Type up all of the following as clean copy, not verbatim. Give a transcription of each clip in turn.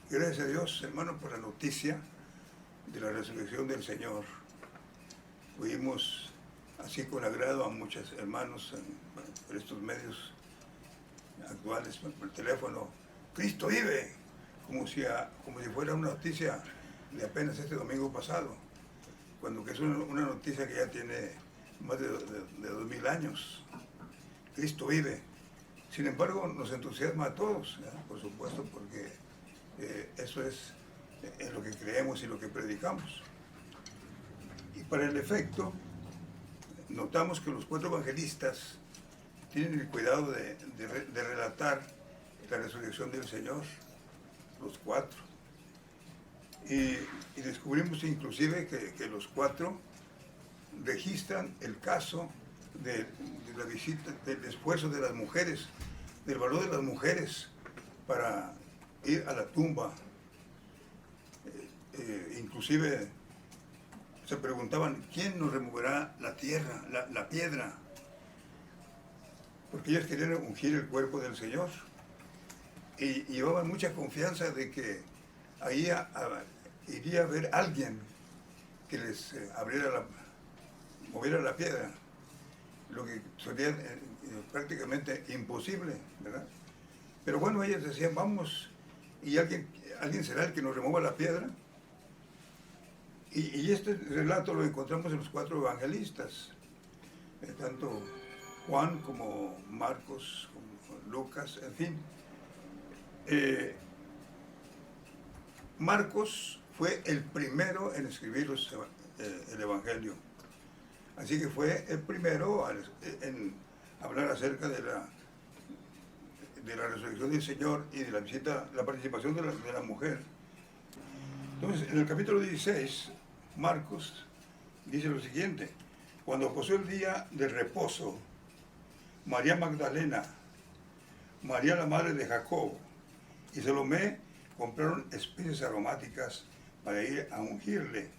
Gracias a Dios, hermano, por la noticia de la resurrección del Señor. Oímos así con agrado a muchos hermanos por estos medios actuales, por el teléfono. Cristo vive, como si fuera una noticia de apenas este domingo pasado, cuando que es una noticia que ya tiene más de 2000 años. Cristo vive. Sin embargo, nos entusiasma a todos, ¿verdad? Por supuesto, porque eso es lo que creemos y lo que predicamos. Y para el efecto, notamos que los 4 evangelistas tienen el cuidado de relatar la resurrección del Señor, los 4. Y descubrimos inclusive que los 4 registran el caso de la visita, del esfuerzo de las mujeres, del valor de las mujeres para ir a la tumba. Inclusive se preguntaban, ¿quién nos removerá la tierra, la piedra? Porque ellas querían ungir el cuerpo del Señor y llevaban mucha confianza de que ahí iría a haber alguien que les moviera la piedra, lo que sería prácticamente imposible, ¿verdad? Pero bueno, ellas decían, vamos, y alguien será el que nos remueva la piedra. Y este relato lo encontramos en los 4 evangelistas, tanto Juan como Marcos, como Lucas, en fin. Marcos fue el primero en escribir el Evangelio. Así que fue el primero en hablar acerca de la resurrección del Señor y de la participación de la mujer. Entonces, en el capítulo 16, Marcos dice lo siguiente: cuando pasó el día de reposo, María Magdalena, María la madre de Jacobo y Salomé compraron especies aromáticas para ir a ungirle.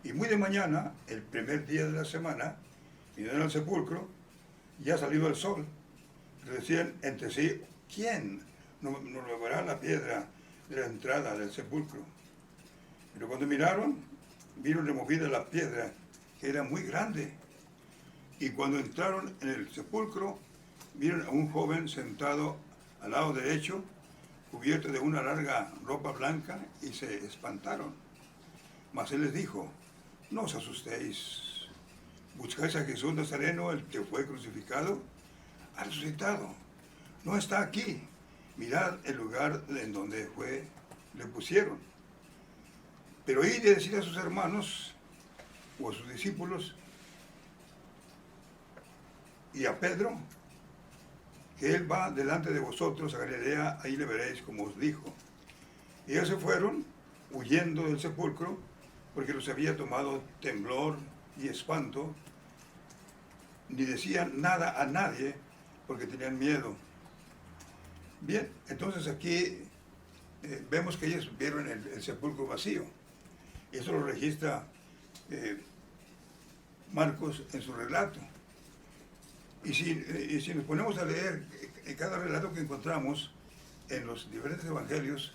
Y muy de mañana, el primer día de la semana, vinieron al sepulcro, ya salido el sol. Decían entre sí, ¿quién nos moverá la piedra de la entrada del sepulcro? Pero cuando miraron, vieron removida la piedra, que era muy grande. Y cuando entraron en el sepulcro, vieron a un joven sentado al lado derecho, cubierto de una larga ropa blanca, y se espantaron. Mas él les dijo, no os asustéis, buscáis a Jesús Nazareno, el que fue crucificado, ha resucitado, no está aquí, mirad el lugar en donde le pusieron. Pero id a decir a sus hermanos o a sus discípulos y a Pedro que él va delante de vosotros a Galilea, ahí le veréis como os dijo. Y ellos se fueron huyendo del sepulcro porque los había tomado temblor y espanto, ni decían nada a nadie porque tenían miedo. Bien, entonces aquí vemos que ellos vieron el sepulcro vacío. Y eso lo registra Marcos en su relato. Y si nos ponemos a leer cada relato que encontramos en los diferentes evangelios,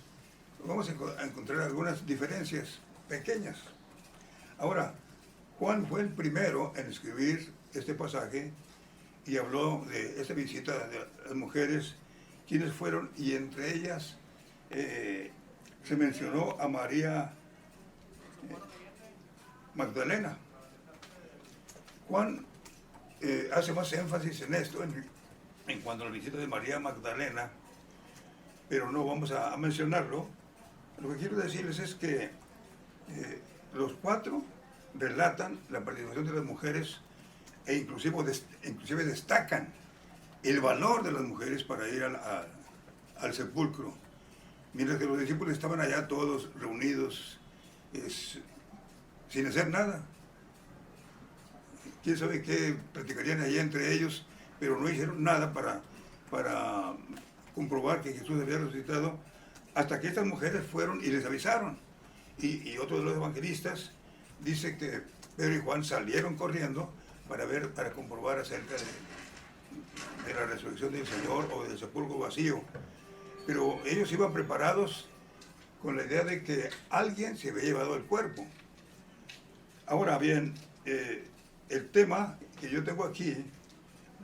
vamos a encontrar algunas diferencias pequeñas. Ahora, Juan fue el primero en escribir este pasaje y habló de esta visita de las mujeres, quienes fueron, y entre ellas se mencionó a María Magdalena. Juan hace más énfasis en esto, en cuanto a la visita de María Magdalena, pero no vamos a mencionarlo. Lo que quiero decirles es que los 4 relatan la participación de las mujeres e inclusive destacan el valor de las mujeres para ir al sepulcro, mientras que los discípulos estaban allá todos reunidos sin hacer nada. Quién sabe qué platicarían allá entre ellos, pero no hicieron nada para comprobar que Jesús había resucitado, hasta que estas mujeres fueron y les avisaron. Y otro de los evangelistas dice que Pedro y Juan salieron corriendo para comprobar acerca de la resurrección del Señor o del sepulcro vacío. Pero ellos iban preparados con la idea de que alguien se había llevado el cuerpo. Ahora bien, el tema que yo tengo aquí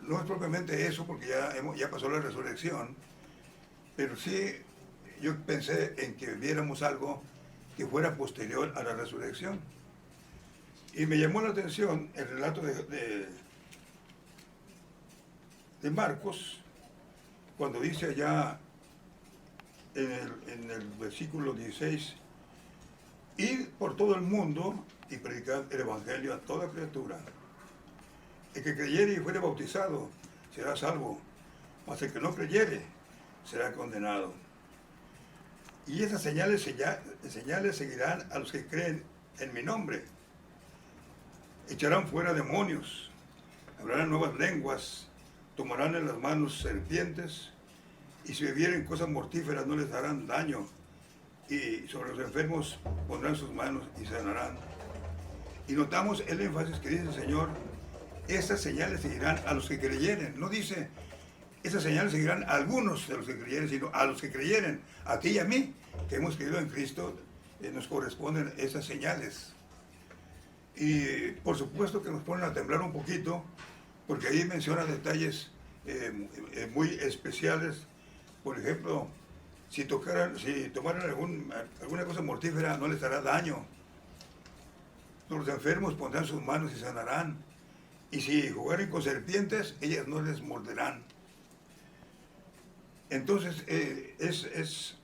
no es propiamente eso, porque ya pasó la resurrección, pero sí yo pensé en que viéramos algo que fuera posterior a la resurrección. Y me llamó la atención el relato de Marcos, cuando dice allá en el versículo 16, id por todo el mundo y predicad el Evangelio a toda criatura. El que creyere y fuere bautizado será salvo, mas el que no creyere será condenado. Y esas señales seguirán a los que creen en mi nombre. Echarán fuera demonios, hablarán nuevas lenguas, tomarán en las manos serpientes, y si bebieren cosas mortíferas no les harán daño, y sobre los enfermos pondrán sus manos y sanarán. Y notamos el énfasis que dice el Señor: estas señales seguirán a los que creyeren. No dice, esas señales seguirán a algunos de los que creyeren, sino a los que creyeren. A ti y a mí, que hemos creído en Cristo, nos corresponden esas señales. Y por supuesto que nos ponen a temblar un poquito, porque ahí menciona detalles muy especiales. Por ejemplo, si tomaran alguna cosa mortífera no les hará daño. Los enfermos pondrán sus manos y sanarán. Y si jugaren con serpientes, ellas no les morderán. Entonces es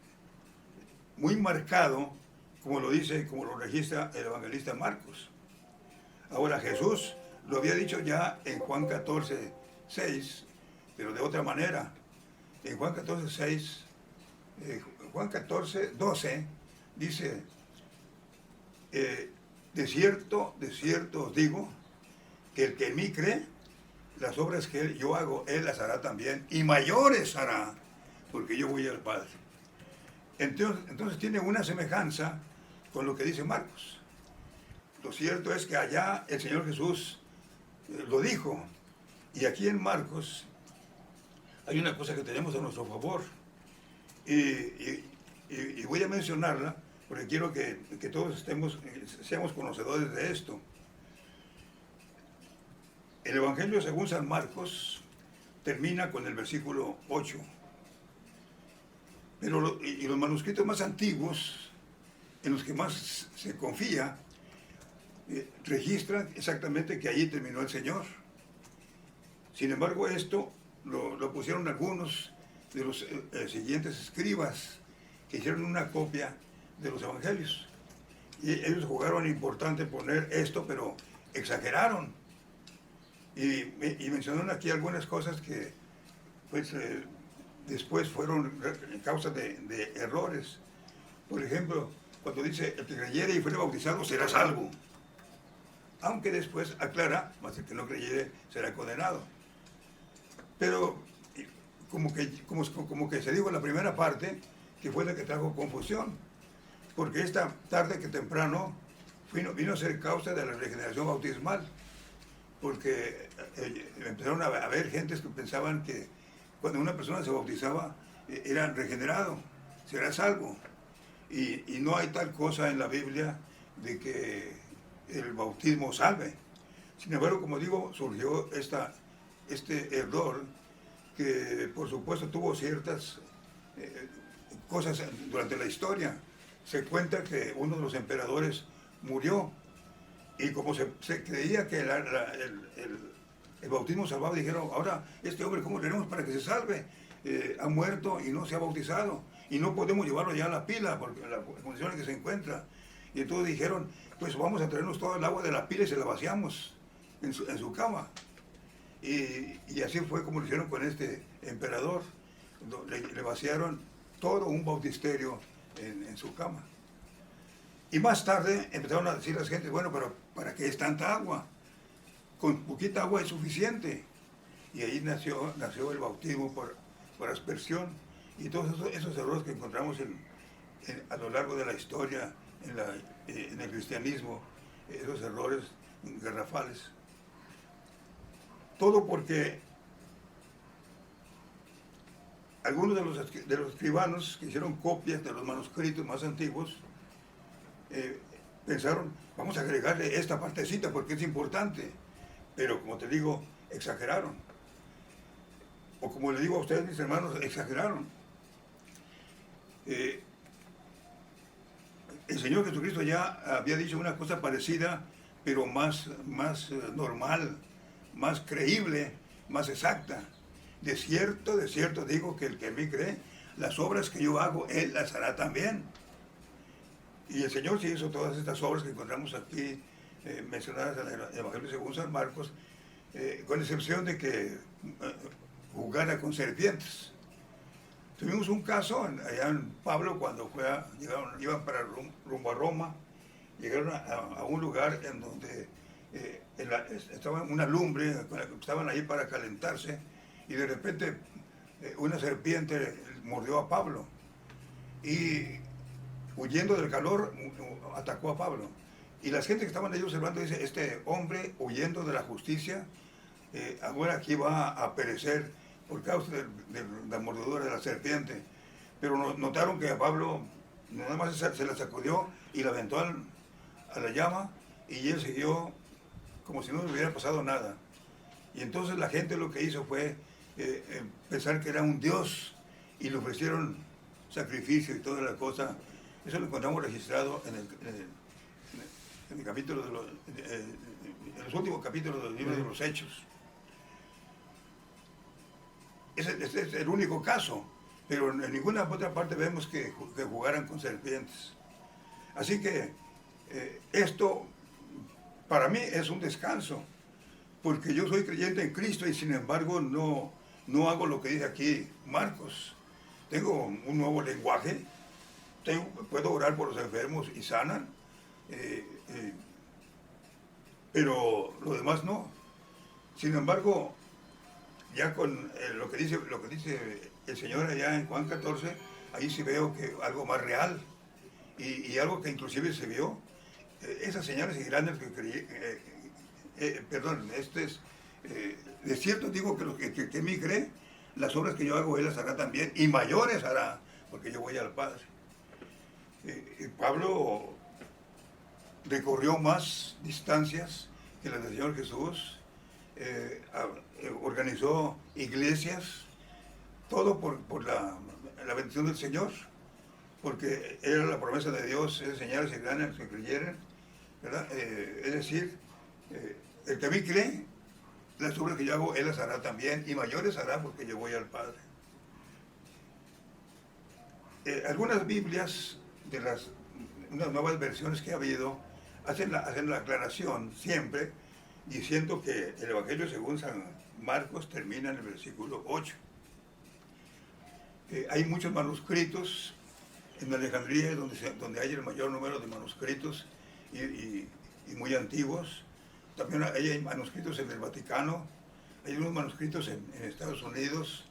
muy marcado, como lo dice, como lo registra el evangelista Marcos. Ahora, Jesús lo había dicho ya en Juan 14, 6, pero de otra manera. En Juan 14, 6, Juan 14, 12, dice, de cierto os digo, que el que en mí cree, las obras que yo hago, él las hará también, y mayores hará, porque yo voy al Padre. Entonces tiene una semejanza con lo que dice Marcos. Lo cierto es que allá el Señor Jesús lo dijo, y aquí en Marcos hay una cosa que tenemos a nuestro favor, y voy a mencionarla porque quiero que todos seamos conocedores de esto. El Evangelio según San Marcos termina con el versículo 8, pero los manuscritos más antiguos, en los que más se confía, registran exactamente que allí terminó el Señor. Sin embargo, esto lo pusieron algunos de los siguientes escribas que hicieron una copia de los evangelios. Y ellos jugaron importante poner esto, pero exageraron. Y mencionaron aquí algunas cosas que pues, después fueron causa de errores. Por ejemplo, cuando dice, el que creyere y fuere bautizado será salvo. Aunque después aclara, mas el que no creyere será condenado. Pero como que se dijo en la primera parte, que fue la que trajo confusión, porque esta tarde que temprano vino a ser causa de la regeneración bautismal, porque empezaron a haber gentes que pensaban que cuando una persona se bautizaba era regenerado, será salvo, y no hay tal cosa en la Biblia de que el bautismo salve. Sin embargo, como digo, surgió este error que por supuesto tuvo ciertas cosas durante la historia. Se cuenta que uno de los emperadores murió, y como se creía que el bautismo salvaba, dijeron, ahora este hombre, ¿cómo le haremos para que se salve? Ha muerto y no se ha bautizado, y no podemos llevarlo ya a la pila porque la condición en que se encuentra. Y entonces dijeron, pues vamos a traernos todo el agua de la pila y se la vaciamos en su cama. Y así fue como lo hicieron con este emperador. Le vaciaron todo un bautisterio en su cama. Y más tarde empezaron a decir las gentes, bueno, pero ¿para qué es tanta agua? Con poquita agua es suficiente. Y ahí nació el bautismo por aspersión. Y todos esos errores que encontramos a lo largo de la historia, en el cristianismo, esos errores garrafales. Todo porque algunos de los escribanos que hicieron copias de los manuscritos más antiguos, pensaron, vamos a agregarle esta partecita porque es importante, pero como te digo, exageraron. O como le digo a ustedes, mis hermanos, exageraron. El Señor Jesucristo ya había dicho una cosa parecida, pero más normal, más creíble, más exacta. De cierto digo que el que en mí cree, las obras que yo hago, él las hará también. Y el Señor sí hizo todas estas obras que encontramos aquí mencionadas en el Evangelio según San Marcos, con excepción de que jugara con serpientes. Tuvimos un caso allá en Pablo cuando iban para rumbo a Roma, llegaron a un lugar en donde estaba una lumbre, estaban ahí para calentarse, y de repente una serpiente mordió a Pablo y huyendo del calor atacó a Pablo. Y la gente que estaban ahí observando dice, este hombre huyendo de la justicia, ahora aquí va a perecer por causa de la mordedura de la serpiente. Pero notaron que a Pablo nada más se la sacudió y la aventó a la llama, y él siguió como si no le hubiera pasado nada. Y entonces la gente lo que hizo fue pensar que era un dios y le ofrecieron sacrificio y toda la cosa. Eso lo encontramos registrado en el capítulo en los últimos capítulos del libro de los Hechos. Ese es el único caso, pero en ninguna otra parte vemos que jugaran con serpientes. Así que esto para mí es un descanso, porque yo soy creyente en Cristo y sin embargo no hago lo que dice aquí Marcos. Tengo un nuevo lenguaje, puedo orar por los enfermos y sanan, pero lo demás no. Sin embargo, ya con lo que dice el Señor allá en Juan 14, ahí sí veo que algo más real y algo que inclusive se vio. Esas señales y grandes que creí, de cierto digo que lo que en mí cree, las obras que yo hago él las hará también, y mayores hará, porque yo voy al Padre. Pablo recorrió más distancias que las del Señor Jesús, organizó iglesias, todo por la bendición del Señor, porque era la promesa de Dios, es señales y grandes que creyeran, ¿verdad? Es decir, el que a mí cree, las obras que yo hago, él las hará también, y mayores hará porque yo voy al Padre. Algunas Biblias, de unas nuevas versiones que ha habido, hacen la aclaración siempre, diciendo que el Evangelio según San Marcos termina en el versículo 8. Hay muchos manuscritos en Alejandría, donde hay el mayor número de manuscritos y muy antiguos. También hay manuscritos en el Vaticano, hay unos manuscritos en Estados Unidos,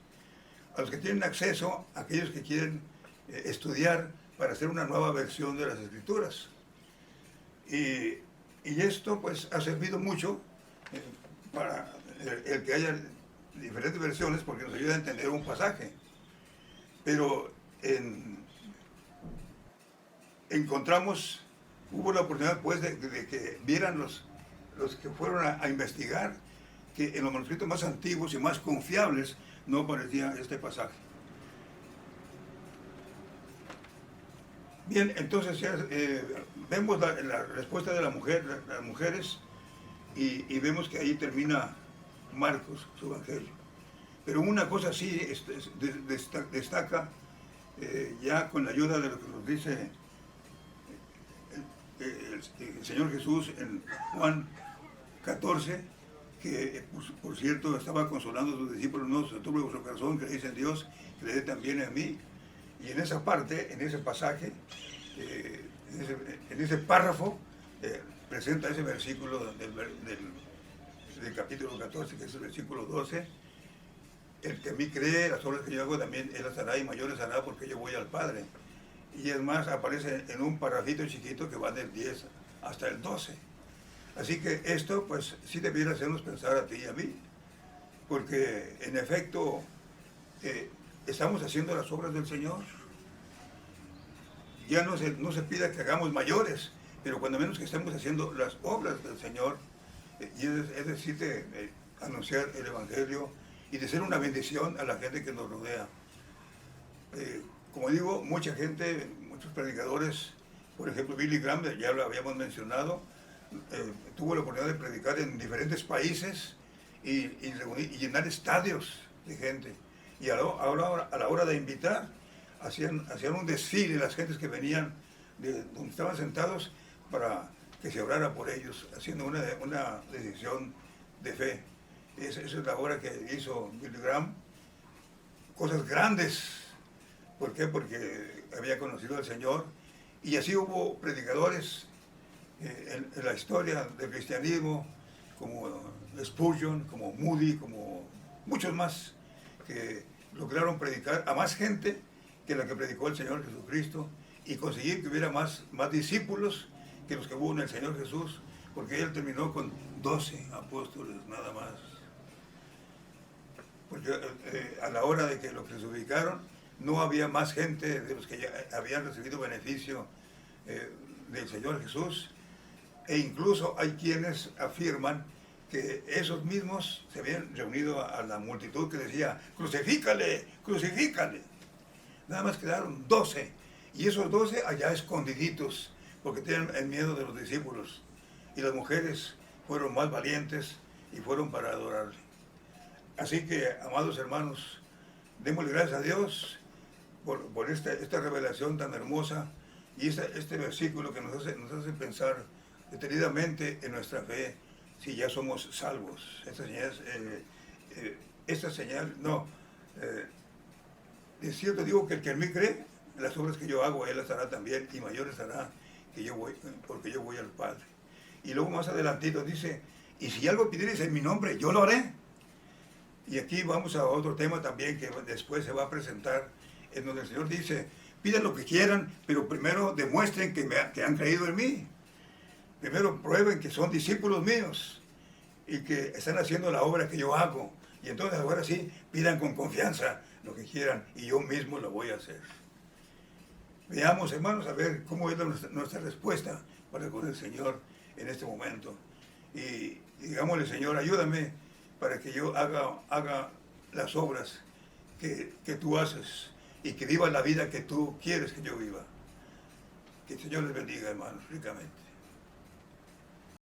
a los que tienen acceso, aquellos que quieren estudiar para hacer una nueva versión de las Escrituras. Y esto pues ha servido mucho para el que haya diferentes versiones, porque nos ayuda a entender un pasaje. Pero hubo la oportunidad pues de que vieran los que fueron a investigar, que en los manuscritos más antiguos y más confiables no aparecía este pasaje. Bien, entonces ya vemos la respuesta de las mujeres, y vemos que ahí termina Marcos, su evangelio. Pero una cosa sí destaca, ya con la ayuda de lo que nos dice el Señor Jesús en Juan 14, que por cierto estaba consolando a sus discípulos, no se turbe vuestro corazón, creéis en Dios, creed también en mí. Y en esa parte, en ese pasaje, en ese párrafo, presenta ese versículo del capítulo 14, que es el versículo 12. El que a mí cree, las obras que yo hago también él las hará, y mayores hará, porque yo voy al Padre. Y es más, aparece en un parrafito chiquito que va del 10 hasta el 12. Así que esto pues sí debiera hacernos pensar a ti y a mí, porque en efecto estamos haciendo las obras del Señor. Ya no se pida que hagamos mayores, pero cuando menos que estemos haciendo las obras del Señor, y es decir, de anunciar el Evangelio y de ser una bendición a la gente que nos rodea. Como digo, mucha gente, muchos predicadores, por ejemplo Billy Graham, ya lo habíamos mencionado, tuvo la oportunidad de predicar en diferentes países y llenar estadios de gente. Y a la hora de invitar, hacían un desfile las gentes que venían de donde estaban sentados para que se orara por ellos, haciendo una decisión de fe. Esa es la obra que hizo Billy Graham. Cosas grandes. ¿Por qué? Porque había conocido al Señor. Y así hubo predicadores en la historia del cristianismo, como Spurgeon, como Moody, como muchos más, que lograron predicar a más gente que la que predicó el Señor Jesucristo y conseguir que hubiera más discípulos que los que hubo en el Señor Jesús, porque Él terminó con 12 apóstoles nada más. Porque a la hora de que lo crucificaron, no había más gente de los que ya habían recibido beneficio del Señor Jesús, e incluso hay quienes afirman que esos mismos se habían reunido a la multitud que decía, crucifícale, crucifícale. Nada más quedaron 12, y esos 12 allá escondiditos, porque tenían el miedo de los discípulos, y las mujeres fueron más valientes y fueron para adorarle. Así que, amados hermanos, démosle gracias a Dios por esta revelación tan hermosa y este versículo que nos hace pensar detenidamente en nuestra fe, si ya somos salvos. Esta señal, es cierto, digo que el que en mí cree, las obras que yo hago, él las hará también, y mayores hará que yo voy, porque yo voy al Padre. Y luego más adelantito dice, y si algo pidieres en mi nombre, yo lo haré. Y aquí vamos a otro tema también que después se va a presentar, en donde el Señor dice, pidan lo que quieran, pero primero demuestren que han creído en mí. Primero prueben que son discípulos míos y que están haciendo la obra que yo hago. Y entonces ahora sí, pidan con confianza lo que quieran y yo mismo lo voy a hacer. Veamos, hermanos, a ver cómo es nuestra respuesta para con el Señor en este momento. Y digámosle, Señor, ayúdame para que yo haga las obras que tú haces y que viva la vida que tú quieres que yo viva. Que el Señor les bendiga, hermanos, ricamente.